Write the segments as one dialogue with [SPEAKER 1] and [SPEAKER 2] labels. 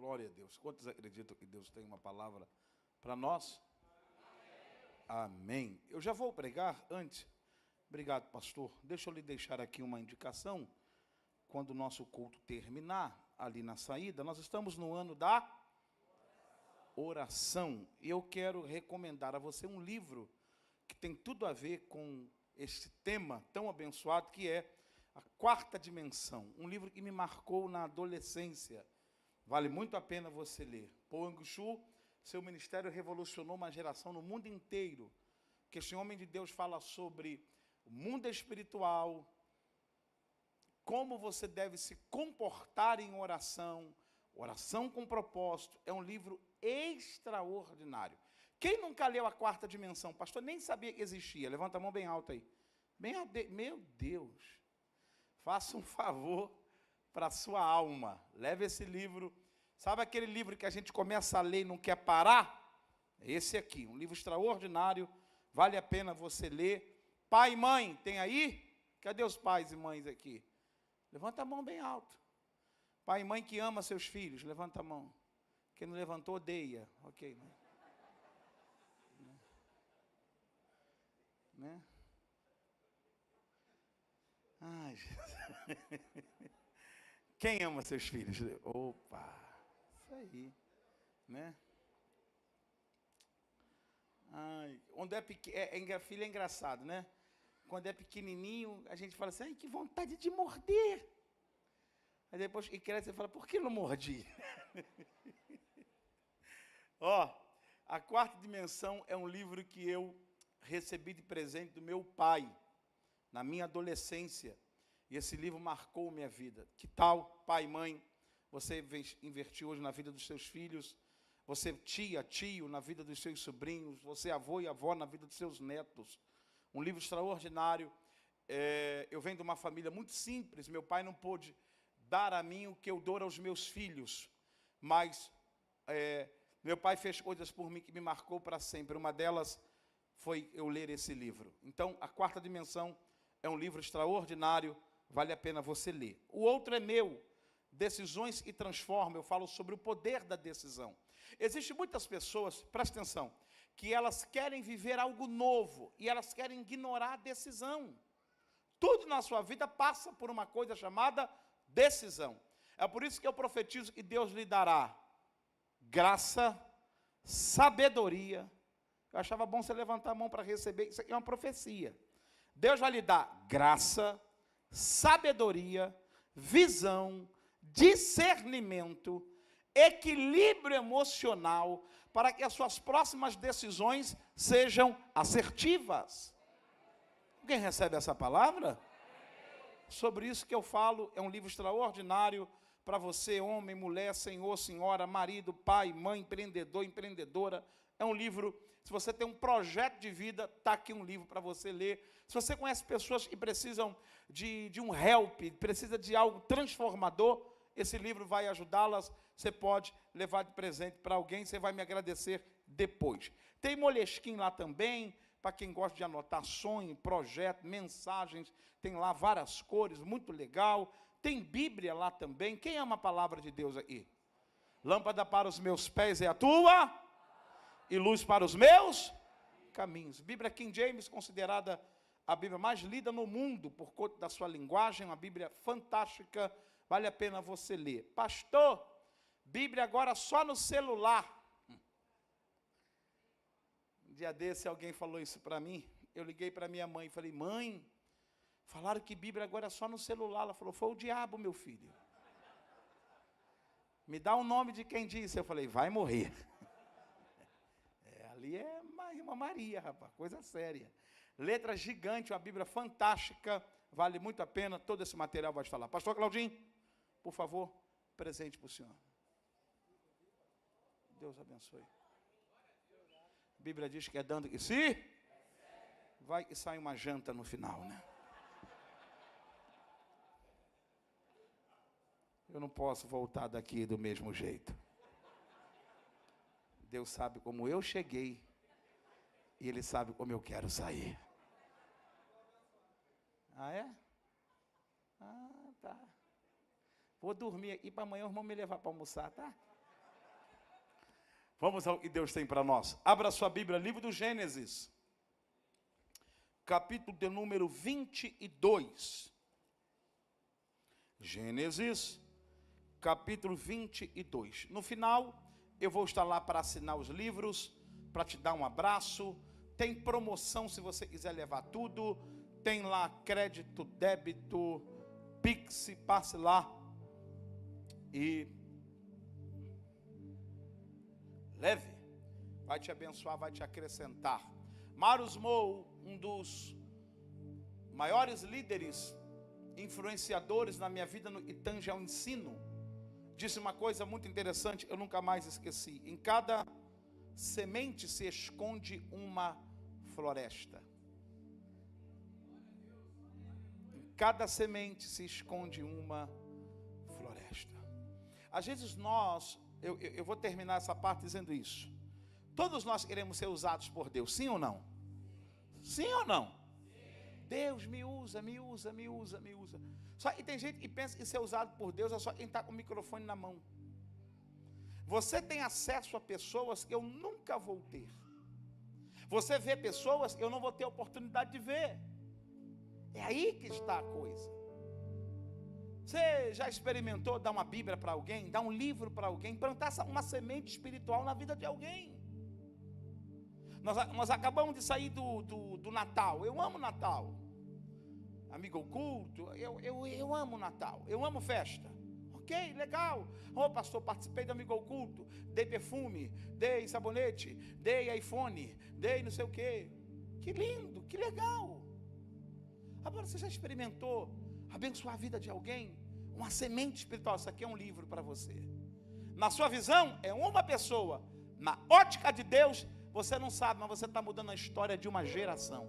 [SPEAKER 1] Glória a Deus. Quantos acreditam que Deus tem uma palavra para nós? Amém. Eu já vou pregar antes. Obrigado, pastor. Deixa eu lhe deixar aqui uma indicação. Quando o nosso culto terminar, ali na saída, nós estamos no ano da oração. E eu quero recomendar a você um livro que tem tudo a ver com este tema tão abençoado, que é A Quarta Dimensão. Um livro que me marcou na adolescência. Vale muito a pena você ler. Paul Eng-Chu, seu ministério revolucionou uma geração no mundo inteiro. Que esse homem de Deus fala sobre o mundo espiritual, como você deve se comportar em oração, oração com propósito. É um livro extraordinário. Quem nunca leu A Quarta Dimensão? Pastor, nem sabia que existia. Levanta a mão bem alta aí. Bem alto. Meu Deus. Faça um favor para a sua alma. Leve esse livro. Sabe aquele livro que a gente começa a ler e não quer parar? É esse aqui, um livro extraordinário. Vale a pena você ler. Pai e mãe, tem aí? Cadê os pais e mães aqui? Levanta a mão bem alto. Pai e mãe que ama seus filhos, levanta a mão. Quem não levantou, odeia. Ok, né? Ai, Jesus. Quem ama seus filhos? Opa, isso aí, né? Ai, filho é engraçado, né? Quando é pequenininho, a gente fala assim, ai, que vontade de morder. Aí depois que cresce, você fala, por que não mordi? Ó, A Quarta Dimensão é um livro que eu recebi de presente do meu pai, na minha adolescência. E esse livro marcou minha vida. Que tal, pai e mãe, você investiu hoje na vida dos seus filhos, você tio, na vida dos seus sobrinhos, você avô e avó na vida dos seus netos. Um livro extraordinário. Eu venho de uma família muito simples, meu pai não pôde dar a mim o que eu dou aos meus filhos, mas meu pai fez coisas por mim que me marcou para sempre. Uma delas foi eu ler esse livro. Então, A Quarta Dimensão é um livro extraordinário, vale a pena você ler. O outro é meu, Decisões que Transformam. Eu falo sobre o poder da decisão. Existem muitas pessoas, presta atenção, que elas querem viver algo novo e elas querem ignorar a decisão. Tudo na sua vida passa por uma coisa chamada decisão. É por isso que eu profetizo que Deus lhe dará graça, sabedoria. Eu achava bom você levantar a mão para receber, isso aqui é uma profecia. Deus vai lhe dar graça, sabedoria, visão, discernimento, equilíbrio emocional, para que as suas próximas decisões sejam assertivas. Alguém recebe essa palavra? Sobre isso que eu falo, é um livro extraordinário para você, homem, mulher, senhor, senhora, marido, pai, mãe, empreendedor, empreendedora. É um livro, se você tem um projeto de vida, está aqui um livro para você ler. Se você conhece pessoas que precisam de um help, precisa de algo transformador, esse livro vai ajudá-las. Você pode levar de presente para alguém, você vai me agradecer depois. Tem Moleskine lá também, para quem gosta de anotar sonho, projeto, mensagens, tem lá várias cores, muito legal. Tem Bíblia lá também. Quem ama a palavra de Deus aqui? Lâmpada para os meus pés é a tua, e luz para os meus caminhos. Bíblia King James, considerada a Bíblia mais lida no mundo, por conta da sua linguagem, uma Bíblia fantástica, vale a pena você ler. Pastor, Bíblia agora só no celular. Um dia desse alguém falou isso para mim, eu liguei para minha mãe e falei, mãe, falaram que Bíblia agora é só no celular. Ela falou, foi o diabo, meu filho. Me dá o nome de quem disse. Eu falei, vai morrer. Ali é uma irmã Maria, rapaz, coisa séria. Letra gigante, uma Bíblia fantástica, vale muito a pena, todo esse material vai falar. Pastor Claudinho, por favor, presente para o senhor. Deus abençoe. A Bíblia diz que é dando que se vai e sai uma janta no final, né? Eu não posso voltar daqui do mesmo jeito. Deus sabe como eu cheguei e Ele sabe como eu quero sair. Ah, é? Ah, tá. Vou dormir aqui para amanhã os irmãos me levar para almoçar, tá? Vamos ao que Deus tem para nós. Abra sua Bíblia, livro do Gênesis, capítulo de número 22. Gênesis, capítulo 22. No final, eu vou estar lá para assinar os livros, para te dar um abraço. Tem promoção se você quiser levar tudo. Tem lá crédito, débito, Pix, passe lá e leve. Vai te abençoar, vai te acrescentar. Marus Mou, um dos maiores líderes, influenciadores na minha vida no Itanja ao ensino, disse uma coisa muito interessante, eu nunca mais esqueci. Em cada semente se esconde uma floresta. Em cada semente se esconde uma floresta. Às vezes eu vou terminar essa parte dizendo isso. Todos nós queremos ser usados por Deus, sim ou não? Sim ou não? Deus me usa, me usa, me usa, me usa. Só que tem gente que pensa que ser usado por Deus é só quem está com o microfone na mão. Você tem acesso a pessoas que eu nunca vou ter. Você vê pessoas que eu não vou ter oportunidade de ver. É aí que está a coisa. Você já experimentou dar uma Bíblia para alguém, dar um livro para alguém, plantar uma semente espiritual na vida de alguém? Nós acabamos de sair do Natal. Eu amo Natal. Amigo oculto, eu amo Natal. Eu amo festa. Ok, legal. Ô pastor, participei do Amigo Oculto. Dei perfume, dei sabonete, dei iPhone, dei não sei o quê. Que lindo, que legal. Agora você já experimentou abençoar a vida de alguém? Uma semente espiritual. Isso aqui é um livro para você. Na sua visão, é uma pessoa. Na ótica de Deus, você não sabe, mas você está mudando a história de uma geração.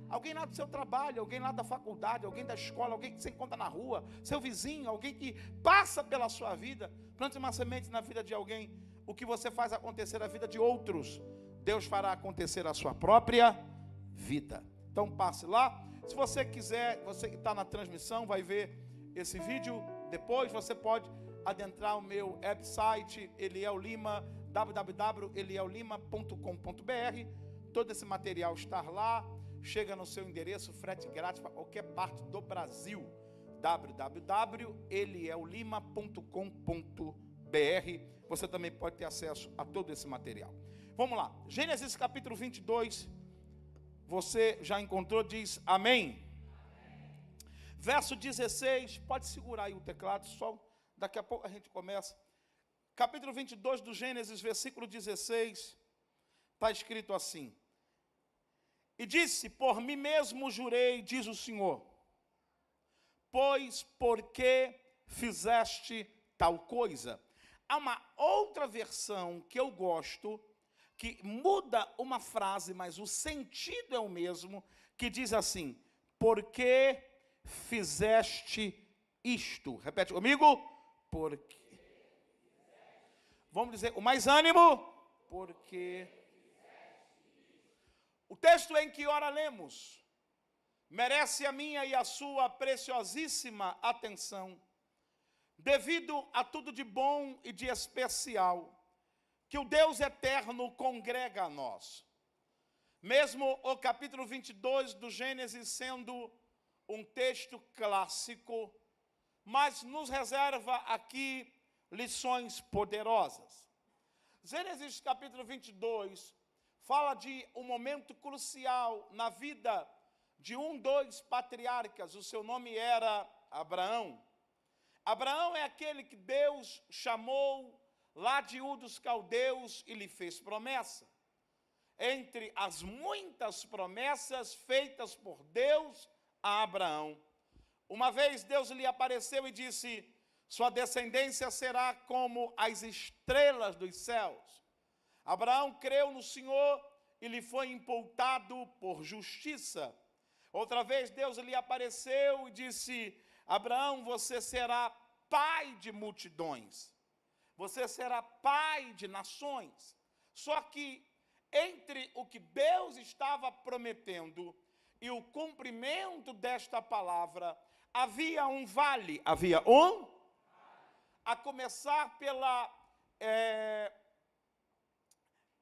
[SPEAKER 1] Alguém lá do seu trabalho, alguém lá da faculdade, alguém da escola, alguém que você encontra na rua, seu vizinho, alguém que passa pela sua vida, plante uma semente na vida de alguém. O que você faz acontecer na vida de outros, Deus fará acontecer a sua própria vida. Então passe lá. Se você quiser, você que está na transmissão, vai ver esse vídeo. Depois você pode adentrar o meu website, Eliel Lima, www.eliellima.com.br. Todo esse material está lá. Chega no seu endereço, frete grátis para qualquer parte do Brasil. www.eliellima.com.br. Você também pode ter acesso a todo esse material. Vamos lá. Gênesis capítulo 22. Você já encontrou? Diz amém. Verso 16. Pode segurar aí o teclado, só daqui a pouco a gente começa. Capítulo 22 do Gênesis, versículo 16. Está escrito assim. E disse, por mim mesmo jurei, diz o Senhor, pois porque fizeste tal coisa. Há uma outra versão que eu gosto, que muda uma frase, mas o sentido é o mesmo, que diz assim, porque fizeste isto. Repete comigo, porque. Vamos dizer, o mais ânimo, porque. O texto em que ora lemos merece a minha e a sua preciosíssima atenção, devido a tudo de bom e de especial que o Deus eterno congrega a nós. Mesmo o capítulo 22 do Gênesis sendo um texto clássico, mas nos reserva aqui lições poderosas. Gênesis capítulo 22 fala de um momento crucial na vida de dos patriarcas. O seu nome era Abraão. Abraão é aquele que Deus chamou lá de Ur dos Caldeus e lhe fez promessa. Entre as muitas promessas feitas por Deus a Abraão, uma vez Deus lhe apareceu e disse, sua descendência será como as estrelas dos céus. Abraão creu no Senhor e lhe foi imputado por justiça. Outra vez Deus lhe apareceu e disse, Abraão, você será pai de multidões. Você será pai de nações. Só que entre o que Deus estava prometendo e o cumprimento desta palavra, havia um vale. Havia um? A começar pela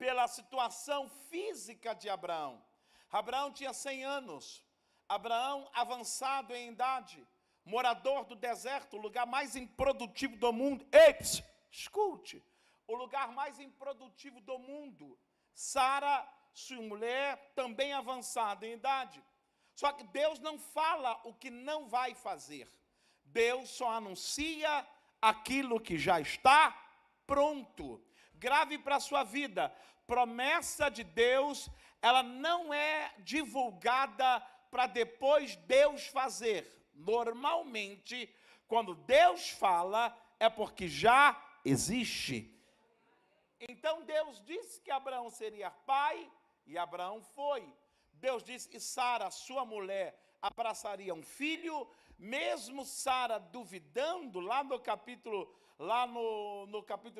[SPEAKER 1] pela situação física de Abraão. Abraão tinha 100 anos. Abraão avançado em idade, morador do deserto, o lugar mais improdutivo do mundo. Ei, escute, o lugar mais improdutivo do mundo. Sara, sua mulher, também avançada em idade. Só que Deus não fala o que não vai fazer. Deus só anuncia aquilo que já está pronto. Grave para a sua vida. Promessa de Deus, ela não é divulgada para depois Deus fazer. Normalmente, quando Deus fala, é porque já existe. Então Deus disse que Abraão seria pai, e Abraão foi. Deus disse que Sara, sua mulher, abraçaria um filho, mesmo Sara duvidando, lá no capítulo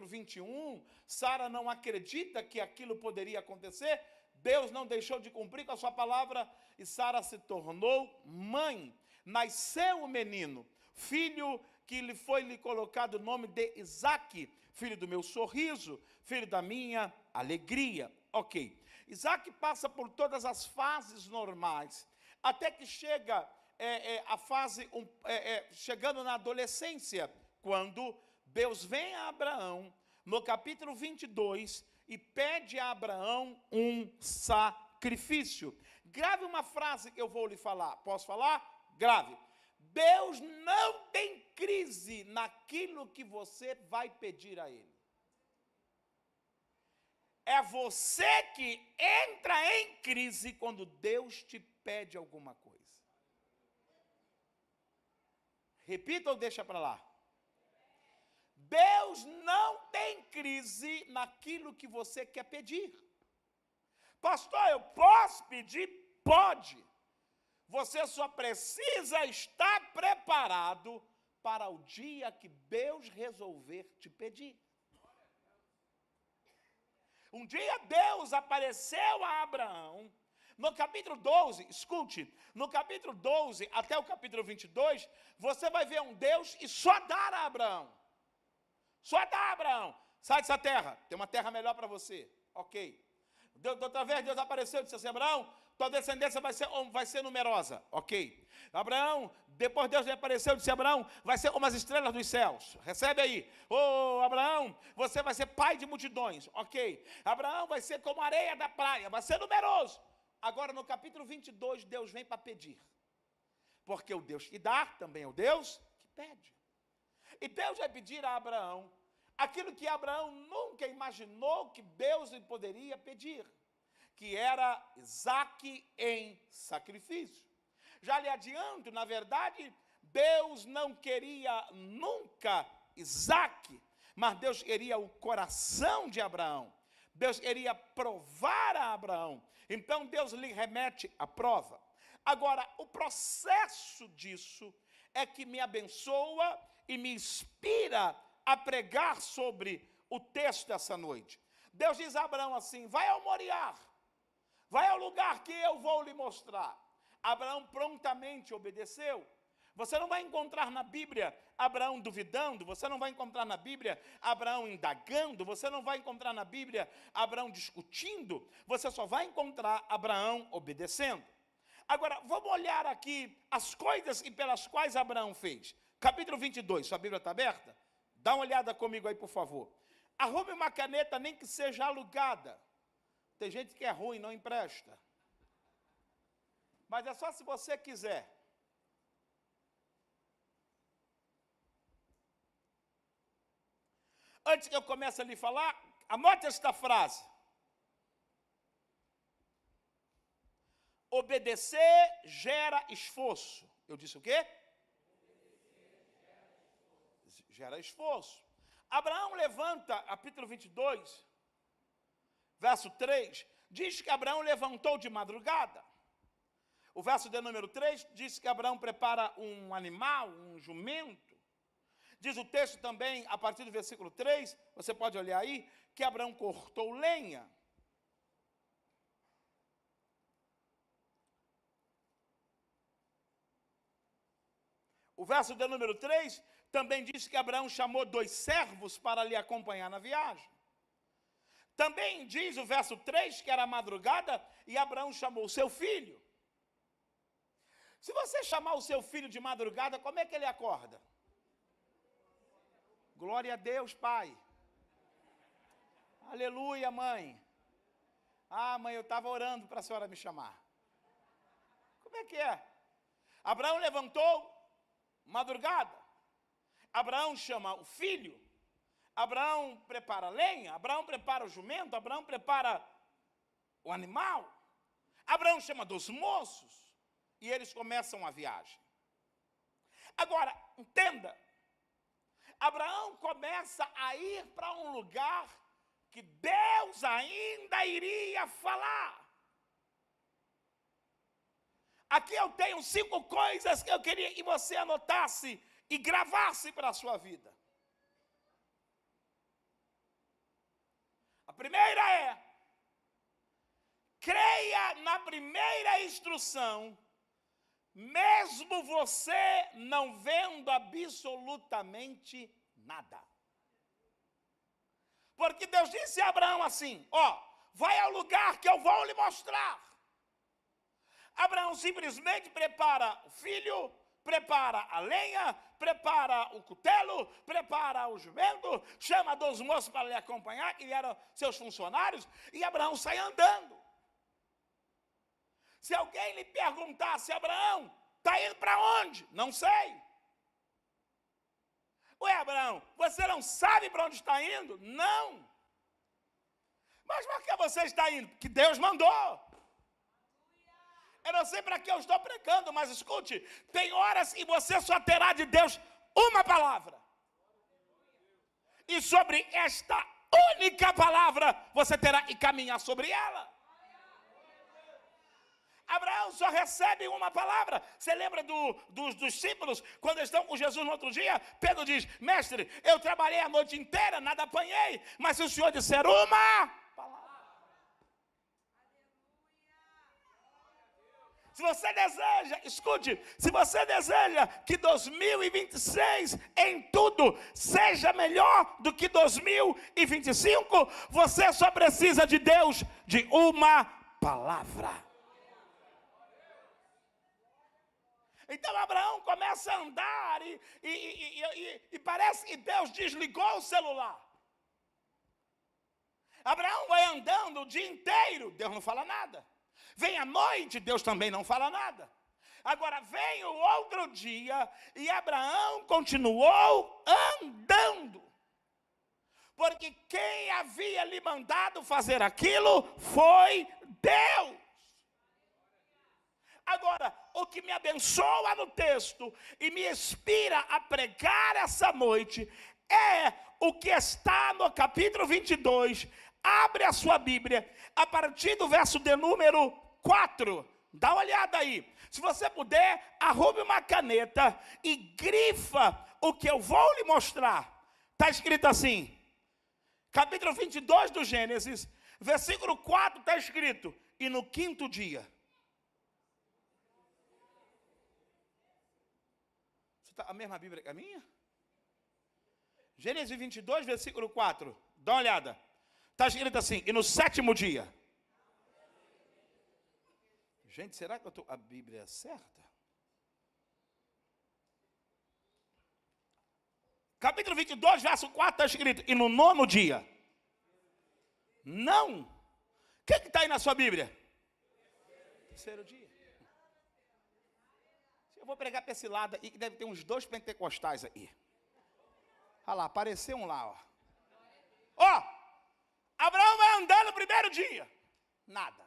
[SPEAKER 1] 21, Sara não acredita que aquilo poderia acontecer. Deus não deixou de cumprir com a sua palavra, e Sara se tornou mãe. Nasceu o menino, filho que lhe colocado o nome de Isaque, filho do meu sorriso, filho da minha alegria. Ok, Isaque passa por todas as fases normais, até que chega a fase, chegando na adolescência, quando Deus vem a Abraão, no capítulo 22, e pede a Abraão um sacrifício. Grave uma frase que eu vou lhe falar. Posso falar? Grave. Deus não tem crise naquilo que você vai pedir a Ele. É você que entra em crise quando Deus te pede alguma coisa. Repita ou deixa para lá. Deus não tem crise naquilo que você quer pedir. Pastor, eu posso pedir? Pode. Você só precisa estar preparado para o dia que Deus resolver te pedir. Um dia Deus apareceu a Abraão, no capítulo 12, escute, no capítulo 12 até o capítulo 22, você vai ver um Deus e só dar a Abraão. Só dá, Abraão, sai dessa terra, tem uma terra melhor para você. Ok. Outra vez Deus apareceu e disse assim: Abraão, tua descendência vai ser numerosa. Ok. Abraão, depois Deus lhe apareceu e disse: Abraão, vai ser como as estrelas dos céus. Recebe aí. Abraão, você vai ser pai de multidões. Ok. Abraão vai ser como a areia da praia, vai ser numeroso. Agora no capítulo 22, Deus vem para pedir. Porque o Deus que dá também é o Deus que pede. E Deus vai pedir a Abraão aquilo que Abraão nunca imaginou que Deus lhe poderia pedir, que era Isaque em sacrifício. Já lhe adianto, na verdade, Deus não queria nunca Isaque, mas Deus queria o coração de Abraão. Deus queria provar a Abraão. Então Deus lhe remete a prova. Agora, o processo disso é que me abençoa e me inspira a pregar sobre o texto dessa noite. Deus diz a Abraão assim: vai ao Moriá, vai ao lugar que eu vou lhe mostrar. Abraão prontamente obedeceu. Você não vai encontrar na Bíblia Abraão duvidando, você não vai encontrar na Bíblia Abraão indagando, você não vai encontrar na Bíblia Abraão discutindo, você só vai encontrar Abraão obedecendo. Agora, vamos olhar aqui as coisas pelas quais Abraão fez. Capítulo 22, sua Bíblia está aberta? Dá uma olhada comigo aí, por favor. Arrume uma caneta, nem que seja alugada. Tem gente que é ruim, não empresta. Mas é só se você quiser. Antes que eu comece a lhe falar, anote esta frase. Obedecer gera esforço. Eu disse o quê? Gera esforço. Abraão levanta, capítulo 22, verso 3, diz que Abraão levantou de madrugada. O verso de número 3 diz que Abraão prepara um animal, um jumento. Diz o texto também, a partir do versículo 3, você pode olhar aí, que Abraão cortou lenha. O verso de número 3 também diz que Abraão chamou 2 servos para lhe acompanhar na viagem. Também diz o verso 3 que era madrugada e Abraão chamou o seu filho. Se você chamar o seu filho de madrugada, como é que ele acorda? Glória a Deus, pai. Aleluia, mãe. Ah, mãe, eu estava orando para a senhora me chamar. Como é que é? Abraão levantou, madrugada. Abraão chama o filho. Abraão prepara a lenha. Abraão prepara o jumento. Abraão prepara o animal. Abraão chama 2 moços. E eles começam a viagem. Agora, entenda. Abraão começa a ir para um lugar que Deus ainda iria falar. Aqui eu tenho 5 coisas que eu queria que você anotasse e gravasse para a sua vida. A primeira é: creia na primeira instrução, mesmo você não vendo absolutamente nada. Porque Deus disse a Abraão assim: ó, vai ao lugar que eu vou lhe mostrar. Abraão simplesmente prepara o filho, prepara a lenha, prepara o cutelo, prepara o jumento, chama 2 moços para lhe acompanhar, que eram seus funcionários, e Abraão sai andando. Se alguém lhe perguntasse: Abraão, está indo para onde? Não sei. Ué, Abraão, você não sabe para onde está indo? Não. Mas por que você está indo? Porque Deus mandou. Eu não sei para que eu estou pregando, mas escute, tem horas que você só terá de Deus uma palavra. E sobre esta única palavra, você terá que caminhar sobre ela. Abraão só recebe uma palavra. Você lembra dos discípulos, quando estão com Jesus no outro dia? Pedro diz: mestre, eu trabalhei a noite inteira, nada apanhei, mas se o senhor disser uma palavra. Se você deseja, escute, se você deseja que 2026 em tudo seja melhor do que 2025, você só precisa de Deus, de uma palavra. Então Abraão começa a andar e parece que Deus desligou o celular. Abraão vai andando o dia inteiro, Deus não fala nada. Vem à noite, Deus também não fala nada. Agora vem o outro dia e Abraão continuou andando. Porque quem havia lhe mandado fazer aquilo foi Deus. Agora, o que me abençoa no texto e me inspira a pregar essa noite é o que está no capítulo 22. Abre a sua Bíblia, a partir do verso de número 4. Dá uma olhada aí. Se você puder, arrume uma caneta e grifa o que eu vou lhe mostrar. Está escrito assim, capítulo 22 do Gênesis, versículo 4 está escrito: e no 5º dia. A mesma Bíblia que a minha? Gênesis 22, versículo 4. Dá uma olhada. Está escrito assim: e no 7º dia. Gente, será que eu estou... A Bíblia é certa? Capítulo 22, verso 4 está escrito: e no 9º dia. Não. O que está aí na sua Bíblia? 3º dia. Eu vou pregar para esse lado aí, que deve ter uns 2 pentecostais aí. Olha lá, apareceu um lá, ó. Ó, Abraão vai andando no 1º dia. Nada.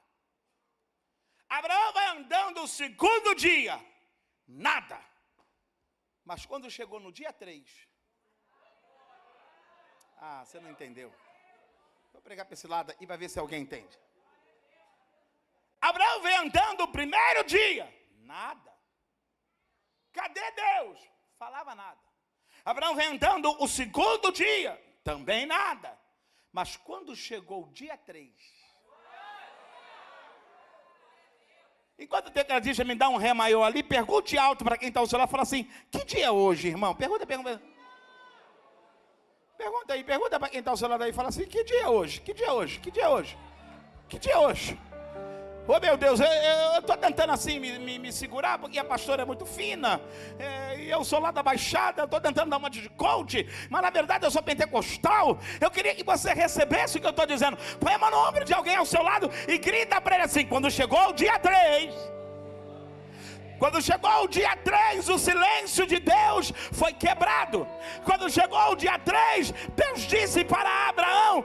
[SPEAKER 1] Abraão vai andando no 2º dia. Nada. Mas quando chegou no dia 3. Ah, você não entendeu. Vou pregar para esse lado aí para ver se alguém entende. Abraão vem andando no 1º dia. Nada. Cadê Deus? Falava nada. Abraão vem andando o 2º dia. Também nada. Mas quando chegou o dia 3. Enquanto o tecladista me dá um ré maior ali, pergunte alto para quem está ao seu lado. Fala assim: que dia é hoje, irmão? Pergunta. Pergunta aí, pergunta para quem está ao seu lado aí. Fala assim, que dia é hoje? Que dia é hoje? Que dia é hoje? Que dia é hoje? Oh meu Deus, eu estou tentando assim me segurar, porque a pastora é muito fina, e eu sou lá da Baixada, eu estou tentando dar uma de coach, mas na verdade eu sou pentecostal. Eu queria que você recebesse o que eu estou dizendo. Põe a mão no ombro de alguém ao seu lado e grita para ele assim: quando chegou o dia 3, quando chegou o dia 3, o silêncio de Deus foi quebrado. Quando chegou o dia 3, Deus disse para Abraão: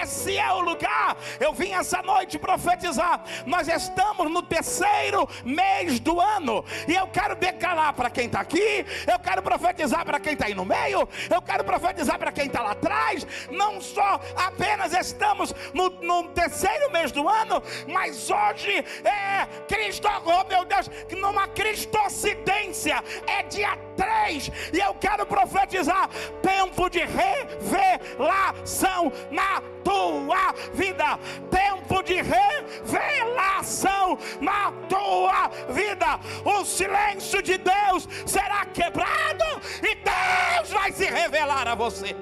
[SPEAKER 1] esse é o lugar. Eu vim essa noite profetizar. Nós estamos no 3º mês do ano, e eu quero declarar para quem está aqui, eu quero profetizar para quem está aí no meio, eu quero profetizar para quem está lá atrás. Não só apenas estamos no 3º mês do ano, mas hoje é Cristo, oh meu Deus, numa cristocidência, é dia 3, e eu quero profetizar tempo de revelação na tua vida. Tempo de revelação na tua vida. O silêncio de Deus será quebrado e Deus vai se revelar a você.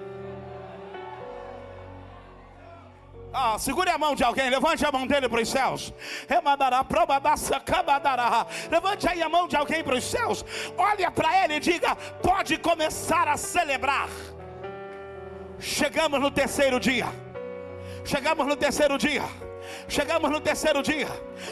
[SPEAKER 1] Segure a mão de alguém, levante a mão dele para os céus. Levante aí a mão de alguém para os céus. Olha para ele e diga: pode começar a celebrar. Chegamos no 3º dia. Chegamos no 3º dia. Chegamos no 3º dia.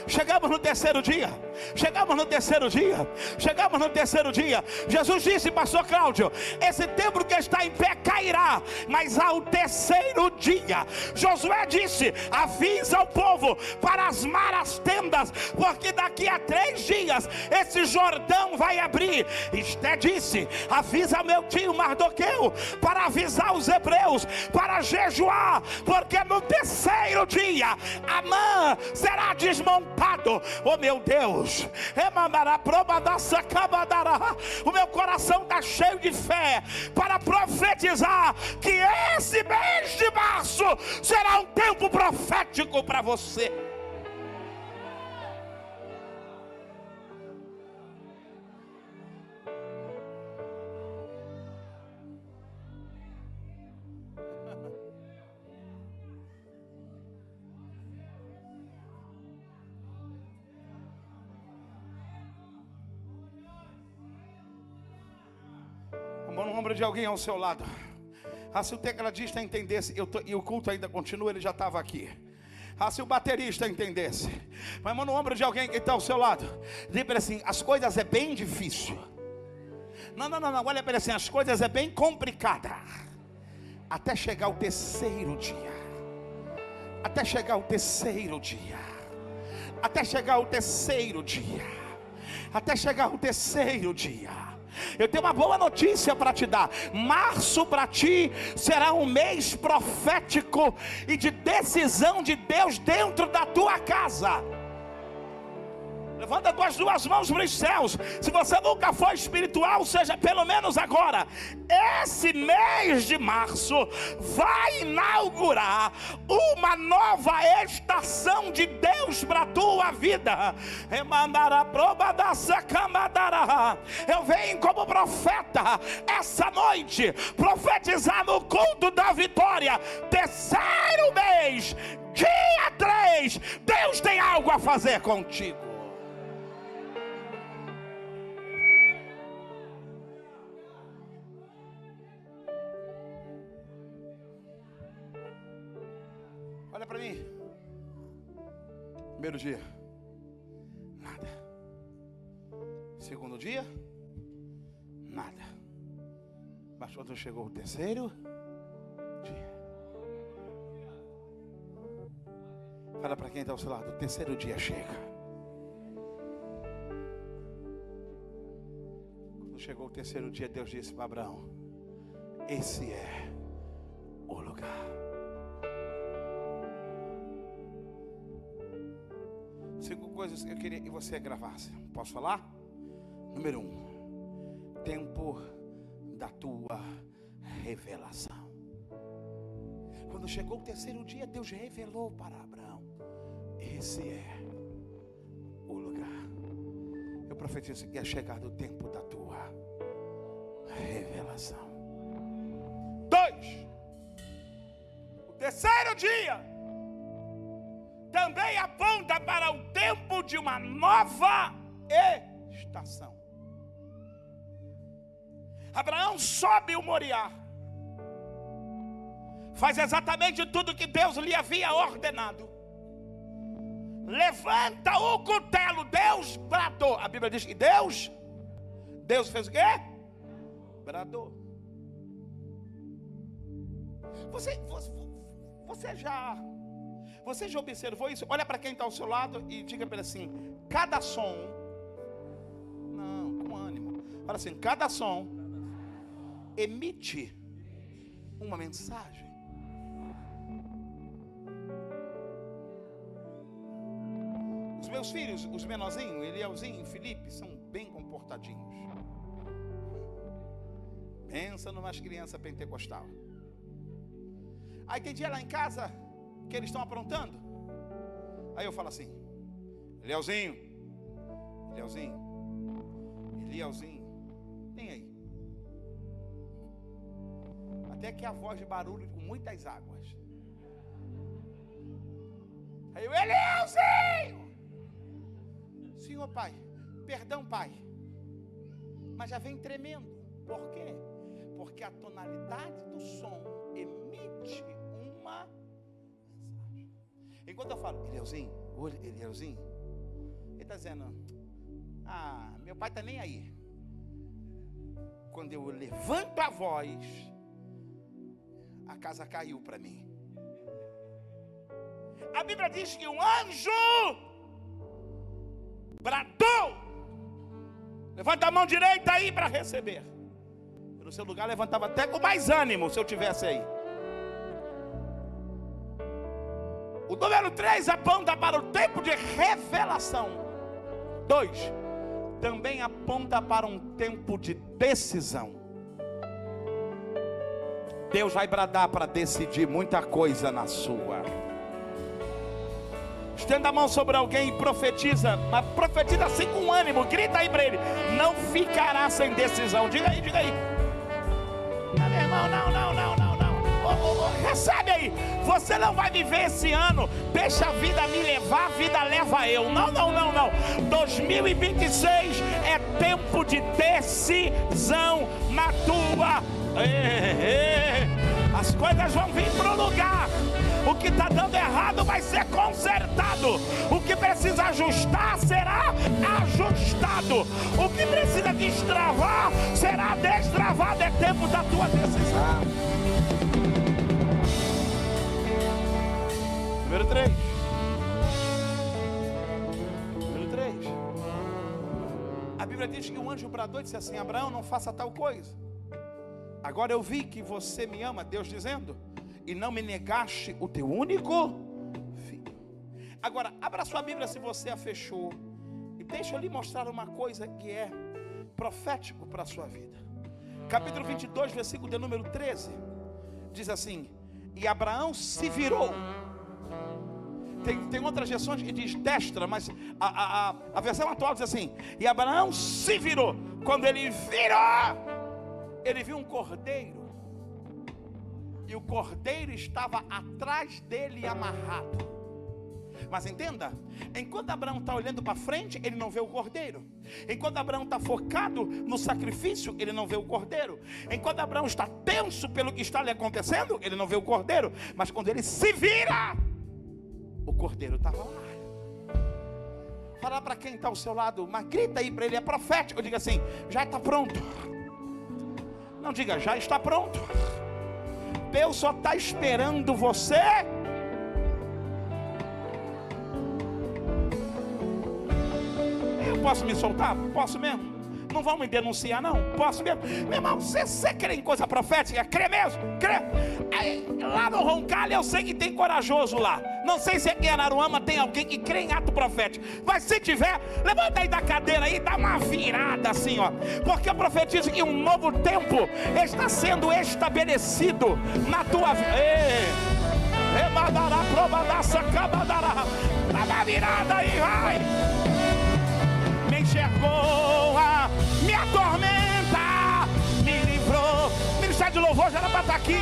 [SPEAKER 1] Chegamos no 3º dia. Chegamos no 3º dia. Chegamos no 3º dia. Jesus disse, pastor Cláudio: esse templo que está em pé cairá, mas ao 3º dia. Josué disse: avisa o povo para asmar as tendas, porque daqui a 3 dias esse Jordão vai abrir. Esté disse: avisa meu tio Mardoqueu para avisar os hebreus para jejuar, porque no 3º dia Amã será desmontado. Oh meu Deus, o meu coração está cheio de fé para profetizar que esse mês de março será um tempo profético para você. Mão no ombro de alguém ao seu lado. Se o tecladista entendesse, e o culto ainda continua, ele já estava aqui. Se o baterista entendesse, mas mão no ombro de alguém que está ao seu lado. Diga para ele assim: as coisas é bem difícil. Não, olha para ele assim: as coisas é bem complicada. Até chegar o 3º dia. Até chegar o 3º dia. Até chegar o 3º dia. Até chegar o 3º dia. Eu tenho uma boa notícia para te dar. Março para ti será um mês profético e de decisão de Deus dentro da tua casa. Levanta as tuas 2 mãos para os céus. Se você nunca foi espiritual, seja pelo menos agora. Esse mês de março vai inaugurar uma nova estação de Deus para a tua vida. Eu venho como profeta essa noite profetizar no culto da vitória. 3º mês, dia 3, Deus tem algo a fazer contigo. Olha para mim. 1º dia, nada. 2º dia, nada. Mas quando chegou o 3º dia, fala para quem está ao seu lado: o 3º dia chega. Quando chegou o 3º dia, Deus disse para Abraão: esse é o lugar. 5 coisas que eu queria que você gravasse. Posso falar? Número 1: tempo da tua revelação. Quando chegou o 3º dia, Deus revelou para Abraão: esse é o lugar. Eu profetizo que é chegado o tempo da tua revelação. 2: terceiro dia também aponta para o tempo de uma nova estação. Abraão sobe o Moriá, faz exatamente tudo que Deus lhe havia ordenado, levanta o cutelo. Deus bradou. A Bíblia diz que Deus fez o quê? Bradou. Você já observou isso? Olha para quem está ao seu lado e diga para ele assim: cada som, não, com ânimo, fala assim, cada som emite uma mensagem. Os meus filhos, os menorzinhos, Elielzinho e Felipe, são bem comportadinhos. Pensa numas crianças pentecostal. Aí tem dia lá em casa que eles estão aprontando. Aí eu falo assim: Elielzinho, vem aí. Até que a voz de barulho com muitas águas. Aí eu: Elielzinho! Senhor pai, perdão pai. Mas já vem tremendo. Por quê? Porque a tonalidade do som emite uma mensagem. Enquanto eu falo: Elielzinho, ele está dizendo: meu pai está nem aí. Quando eu levanto a voz, a casa caiu para mim. A Bíblia diz que um anjo bradou. Levanta a mão direita aí para receber. Eu, no seu lugar, levantava até com mais ânimo se eu tivesse aí. O número 3 aponta para o tempo de revelação. 2, também aponta para um tempo de decisão. Deus vai bradar para decidir muita coisa na sua. Estenda a mão sobre alguém e profetiza, mas profetiza assim com ânimo, grita aí para ele: não ficará sem decisão. Diga aí. Meu irmão, não. Recebe aí. Você não vai viver esse ano, deixa a vida me levar, a vida leva eu. Não. 2026 é tempo de decisão na tua. As coisas vão vir para o lugar. O que está dando errado vai ser consertado. O que precisa ajustar será ajustado. O que precisa destravar será destravado. É tempo da tua decisão. Número 3. A Bíblia diz que um anjo bradou e disse assim: Abraão, não faça tal coisa. Agora eu vi que você me ama, Deus dizendo, e não me negaste o teu único filho. Agora, abra sua Bíblia se você a fechou, e deixa eu lhe mostrar uma coisa que é profético para a sua vida. Capítulo 22, versículo de número 13, diz assim: e Abraão se virou. Tem outras versões que diz destra, mas a versão atual diz assim: e Abraão se virou. Quando ele virou, ele viu um cordeiro, e o cordeiro estava atrás dele amarrado. Mas entenda, enquanto Abraão está olhando para frente, ele não vê o cordeiro. Enquanto Abraão está focado no sacrifício, ele não vê o cordeiro. Enquanto Abraão está tenso pelo que está lhe acontecendo, ele não vê o cordeiro. Mas quando ele se vira, o cordeiro estava lá. Fala para quem está ao seu lado, mas grita aí para ele, é profético. Diga assim: já está pronto. Não diga: já está pronto. Deus só está esperando você. Eu posso me soltar? Posso mesmo? Não vão me denunciar não? Posso mesmo? Meu irmão, você crê em coisa profética? Crê mesmo? Crê? Aí, lá no Roncalho eu sei que tem corajoso lá. Não sei se aqui em Araruama tem alguém que crê em ato profético. Mas se tiver, levanta aí da cadeira aí, dá uma virada assim, ó. Porque eu profetizo que um novo tempo está sendo estabelecido na tua vida. Dá uma virada aí, vai. Me enxergou, me atormenta, me livrou. O ministério de louvor já era para estar aqui.